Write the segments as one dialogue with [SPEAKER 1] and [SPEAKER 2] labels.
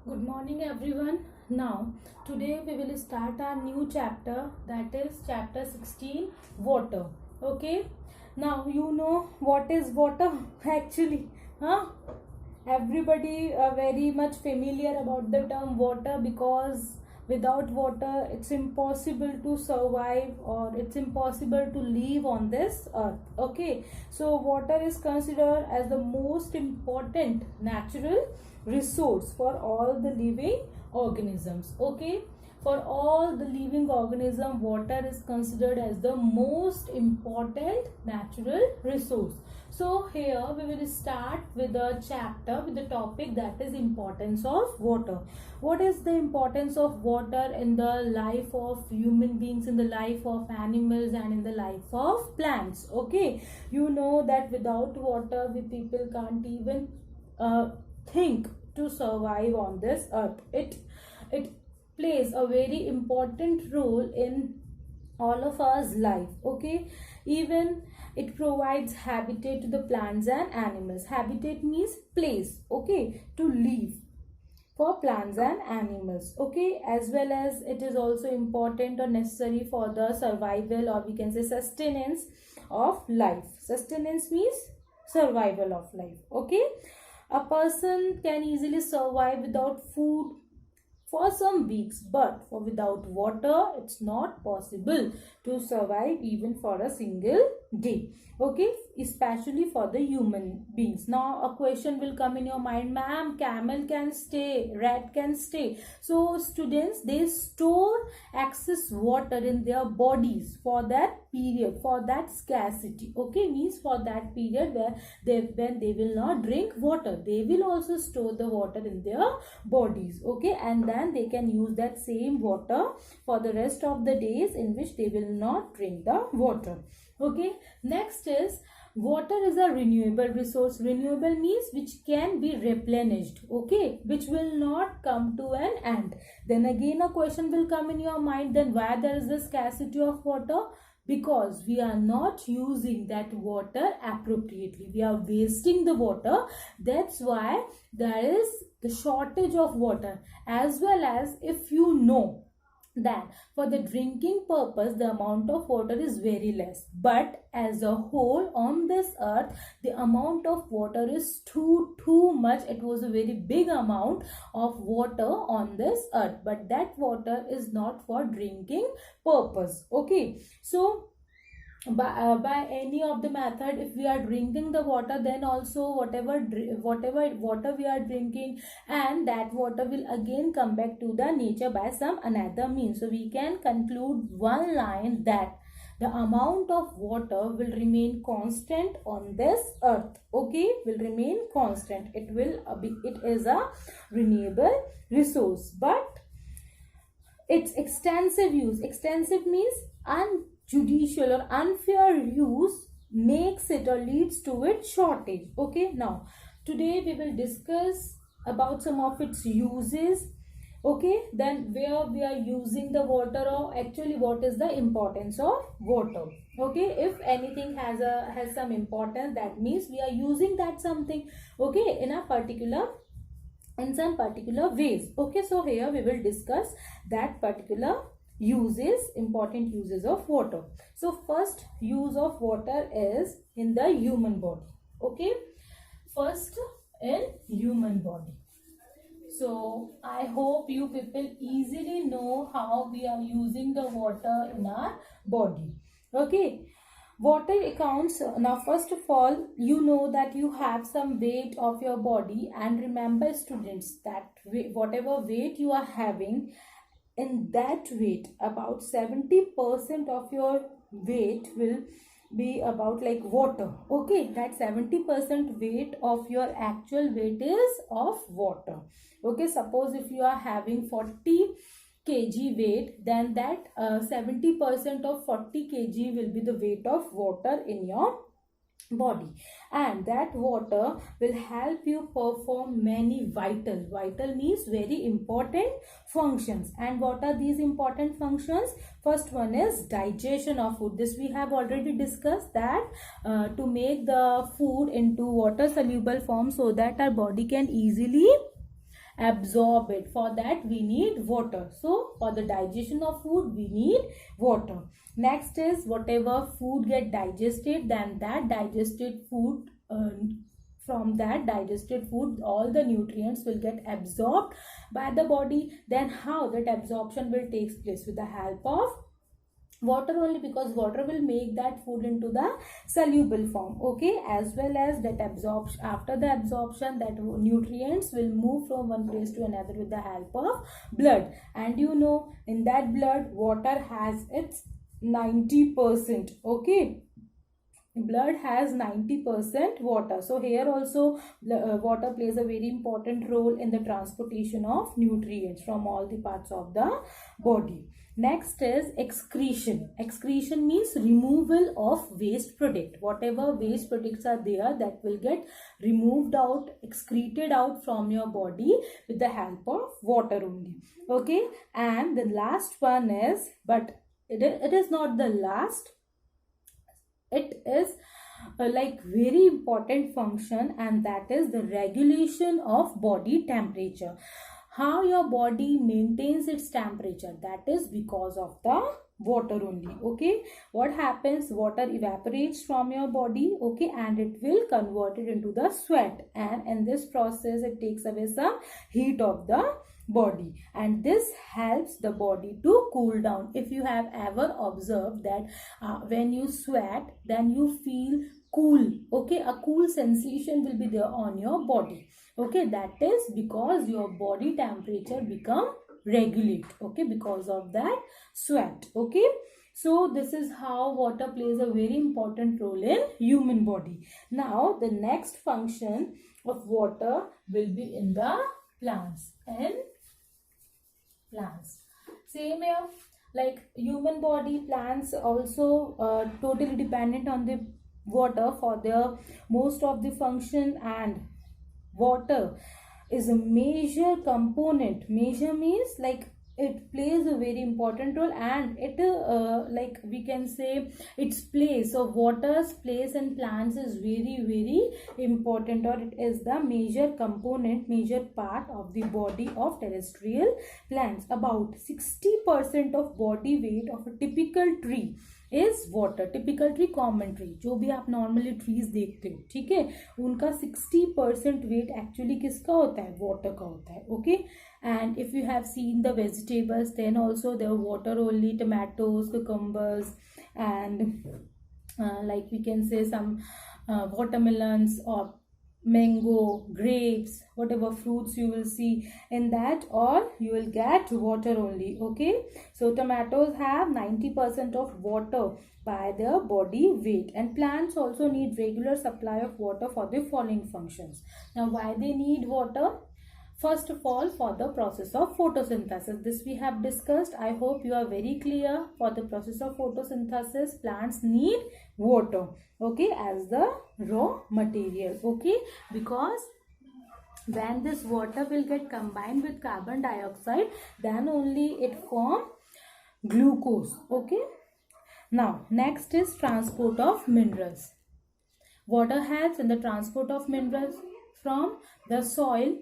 [SPEAKER 1] Good morning, everyone. Now, today we will start our new chapter, that is chapter 16, water. Okay, now you know what is water actually, huh? Everybody are very much familiar about the term water, because without water it's impossible to survive, or it's impossible to live on this earth. Okay, so water is considered as the most important natural resource for all the living organisms. Okay, for all the living organism, water is considered as the most important natural resource. So here we will start with a chapter with the topic, that is importance of water. What is the importance of water in the life of human beings, in the life of animals, and in the life of plants? Okay, you know that without water we people can't even think to survive on this earth. It plays a very important role in all of us life. Okay, even it provides habitat to the plants and animals. Habitat means place, okay, to live for plants and animals. Okay, as well as it is also important or necessary for the survival, or we can say sustenance of life. Sustenance means survival of life. Okay, a person can easily survive without food for some weeks, but for without water it's not possible to survive even for a single day. Okay, especially for the human beings. Now a question will come in your mind, ma'am, camel can stay, rat can stay. So students, they store excess water in their bodies for that period, for that scarcity. Okay, means for that period where when they will not drink water, they will also store the water in their bodies. Okay, and then they can use that same water for the rest of the days in which they will not drink the water. Okay, next is water is a renewable resource. Renewable means which can be replenished. Okay, which will not come to an end. Then again a question will come in your mind, then why there is the scarcity of water? Because we are not using that water appropriately, we are wasting the water. That's why there is the shortage of water. As well as, if you know that for the drinking purpose the amount of water is very less, but as a whole on this earth the amount of water is too much. It was a very big amount of water on this earth, but that water is not for drinking purpose. Okay, so by any of the method, if we are drinking the water, then also whatever water we are drinking, and that water will again come back to the nature by some another means. So we can conclude one line, that the amount of water will remain constant on this earth. Okay, will remain constant. It is a renewable resource, but its extensive means unjudicial or unfair use makes it or leads to its shortage. Okay, now today we will discuss about some of its uses. Okay, then where we are using the water, or actually what is the importance of water. Okay, if anything has some importance, that means we are using that something, okay, in some particular ways. Okay, so here we will discuss that particular important uses of water. So first use of water is in the human body. Okay, first in human body. So I hope you people easily know how we are using the water in our body. Okay, water accounts. Now first of all, you know that you have some weight of your body, and remember students that whatever weight you are having, in that weight about 70% of your weight will be about like water. Okay, that 70% weight of your actual weight is of water. Okay, suppose if you are having 40 kg weight, then that 70% of 40 kg will be the weight of water in your body, and that water will help you perform many vital means very important functions. And what are these important functions? First one is digestion of food. This we have already discussed, that to make the food into water soluble form so that our body can easily absorb it. For that we need water. So for the digestion of food we need water. Next is whatever food get digested, then that digested food, from that digested food all the nutrients will get absorbed by the body. Then how that absorption will take place? With the help of water only, because water will make that food into the soluble form. Okay, as well as that absorption, after the absorption that nutrients will move from one place to another with the help of blood. And you know, in that blood water has its 90%. Okay, blood has 90% water. So here also water plays a very important role in the transportation of nutrients from all the parts of the body. Next is excretion. Excretion means removal of waste product. Whatever waste products are there, that will get removed out, excreted out from your body with the help of water only. Okay, and the last one is, but it is not the last, it is like very important function, and that is the regulation of body temperature. How your body maintains its temperature, that is because of the water only. Okay, what happens, water evaporates from your body, okay, and it will convert it into the sweat, and in this process it takes away some heat of the body, and this helps the body to cool down. If you have ever observed that when you sweat, then you feel cool. Okay, a cool sensation will be there on your body. Okay, that is because your body temperature become regulate, okay, because of that sweat. Okay, so this is how water plays a very important role in human body. Now the next function of water will be in the plants. And plants, same here, like human body, plants also totally dependent on the water for their most of the function. And water is a major component. Major means like it plays a very important role, and it like we can say its place. So water's place in plants is very important, or it is the major component, major part of the body of terrestrial plants. About 60% of body weight of a typical tree is water. Typical tree, common tree, जो भी आप normally trees देखते हो, ठीक है, उनका 60% wait actually किसका होता है? वाटर का होता है. Okay, and if you have seen the vegetables, then also there water only. Tomatoes, cucumbers, and like we can say some watermelons or mango, grapes, whatever fruits you will see in that, or you will get water only. Okay, so tomatoes have 90% of water by their body weight, and plants also need regular supply of water for the following functions. Now why they need water? First of all, for the process of photosynthesis. This we have discussed. I hope you are very clear. For the process of photosynthesis, plants need water, okay, as the raw material. Okay, because when this water will get combined with carbon dioxide, then only it form glucose. Okay, now next is transport of minerals. Water helps in the transport of minerals from the soil.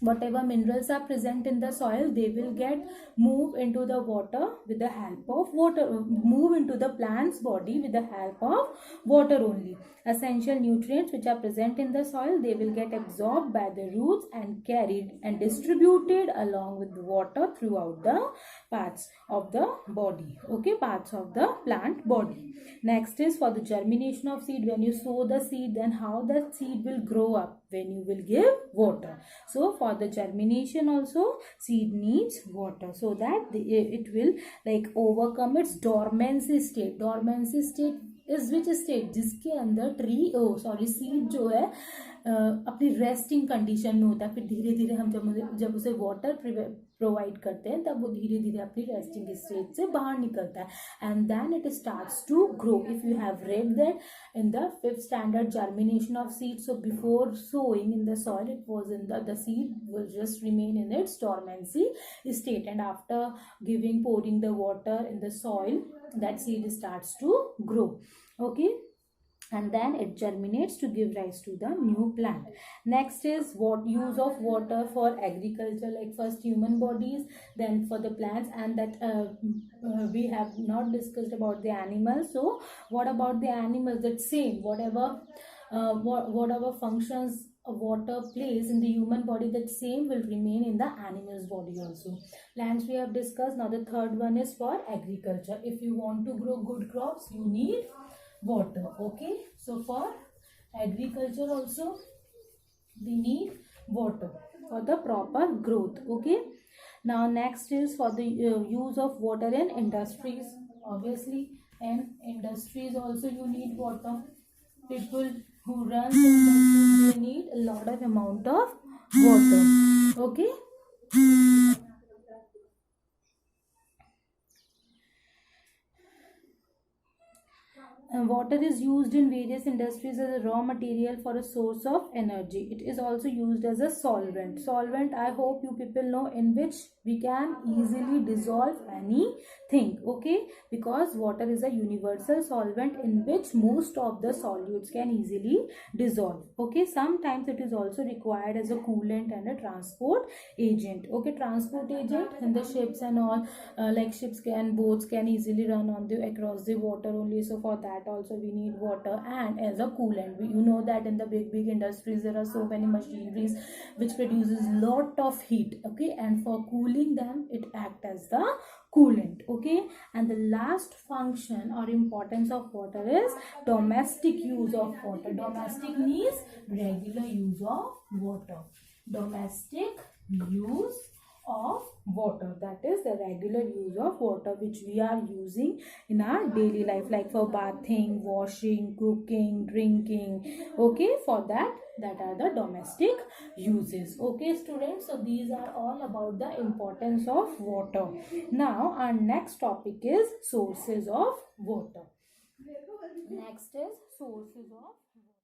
[SPEAKER 1] Whatever minerals are present in the soil, they will get move into the water with the help of water, move into the plant's body with the help of water only. Essential nutrients which are present in the soil, they will get absorbed by the roots and carried and distributed along with the water throughout the parts of the body. Okay, parts of the plant body. Next is for the germination of seed. When you sow the seed, then how that seed will grow up? When you will give water. So for the germination also, seed needs water, so that it will like overcome its dormancy state. Dormancy state is which state? जिसके अंदर tree seed जो है अपनी resting condition में होता है. फिर धीरे धीरे हम जब उसे वाटर प्रोवाइड करते हैं, तब वो धीरे धीरे अपनी रेस्टिंग स्टेज से बाहर निकलता है, and then it starts to grow. If you have read that in the 5th standard, germination of seed. So before sowing in the soil, it was in the seed will just remain in its dormancy state, and after pouring the water in the soil, that seed starts to grow. Okay, and then it germinates to give rise to the new plant. Next is what use of water for agriculture, like first human bodies, then for the plants, and that we have not discussed about the animals. So what about the animals? That same, whatever functions water plays in the human body, that same will remain in the animal's body also. Plants we have discussed. Now the third one is for agriculture. If you want to grow good crops, you need water. Okay, so for agriculture also we need water for the proper growth. Okay, now next is for the use of water in industries. Obviously in industries also you need water. People who run the industries, they need a lot of amount of water. Okay, water is used in various industries as a raw material for a source of energy. It is also used as a solvent. Solvent, I hope you people know, in which we can easily dissolve anything. Okay, because water is a universal solvent in which most of the solutes can easily dissolve. Okay, sometimes it is also required as a coolant and a transport agent. Okay, transport agent in the ships and all, like ships can, boats can easily run on the across the water only. So for that also we need water. And as a coolant, you know that in the big industries there are so many machineries which produces lot of heat. Okay, and for cooling them it act as the coolant. Okay, and the last function or importance of water is domestic use of water. Domestic means regular use of water. Domestic use of water, that is the regular use of water which we are using in our daily life, like for bathing, washing, cooking, drinking. Okay, for that are the domestic uses. Okay students, so these are all about the importance of water. Now our next topic is sources of water. Next is sources of